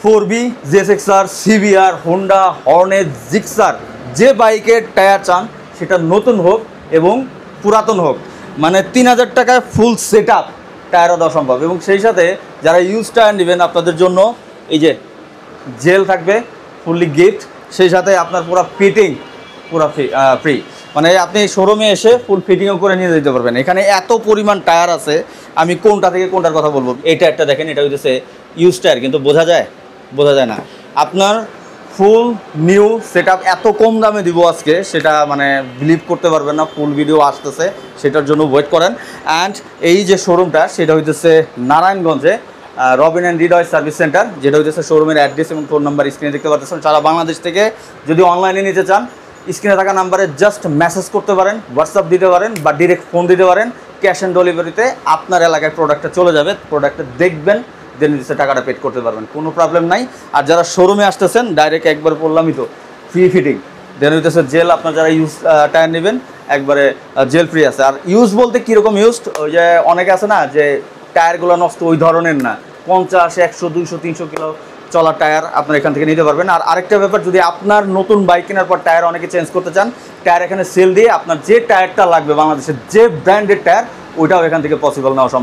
4B, ZX-R, CBR, Honda, Hornet, Gixxer যে বাইকের tyre চান সেটা নতুন হোক এবং পুরাতন হোক, মানে 3000 টাকায় ফুল সেট আপ টায়ারও দেওয়া সম্ভব। এবং সেই সাথে যারা ইউজ টায়ার নেবেন আপনাদের জন্য এই যে জেল থাকবে ফুললি গিফট, সেই সাথে আপনার পুরো ফিটিং পুরো ফ্রি, মানে আপনি শোরুমে এসে ফুল ফিটিংও করে নিয়ে যেতে পারবেন। এখানে এত পরিমাণ টায়ার আছে, আমি কোনটা থেকে কোনটার কথা বলবো। এই টায়ারটা দেখেন, এটা হইতেছে ইউজ টায়ার, কিন্তু বোঝা যায় না। আপনার ফুল নিউ সেট আপ এত কম দামে দিব আজকে, সেটা মানে বিলিভ করতে পারবেন না। ফুল ভিডিও আসতেছে, সেটার জন্য ওয়েট করেন। অ্যান্ড এই যে শোরুমটা সেটা হইতেছে নারায়ণগঞ্জে Robin and Hridoy service centre, যেটা হইতেছে শোরুমের অ্যাড্রেস এবং ফোন নাম্বার স্ক্রিনে দেখতে পাচ্ছেন। সারা বাংলাদেশ থেকে যদি অনলাইনে নিতে চান স্ক্রিনে থাকা নাম্বারে জাস্ট মেসেজ করতে পারেন, হোয়াটসঅ্যাপ দিতে পারেন বা ডিরেক্ট ফোন দিতে পারেন। ক্যাশ অন ডেলিভারিতে আপনার এলাকায় প্রোডাক্টটা চলে যাবে, প্রোডাক্টটা দেখবেন, দেন টাকাটা পেড করতে পারবেন, কোনো প্রবলেম নাই। আর যারা শোরুমে আসতেছেন ডাইরেক্ট একবার বললামই তো ফ্রি ফিটিং, দেন হইতেছে জেল। আপনার যারা ইউজ টায়ার নেবেন একবারে জেল ফ্রি আছে। আর ইউজ বলতে কীরকম ইউজড, ওই যে অনেকে আছে না যে টায়ারগুলো নষ্ট, ওই ধরনের না। 50, 100, 200, 300 কিলো চলা টায়ার আপনার এখান থেকে নিতে পারবেন। আর আরেকটা ব্যাপার, যদি আপনার নতুন বাইক কেনার পর টায়ার অনেকে চেঞ্জ করতে চান, টায়ার এখানে সেল দিয়ে আপনার যে টায়ারটা লাগবে বাংলাদেশের যে ব্র্যান্ডের টায়ার, ওইটাও এখান থেকে পসিবল নেওয়া সম্ভব।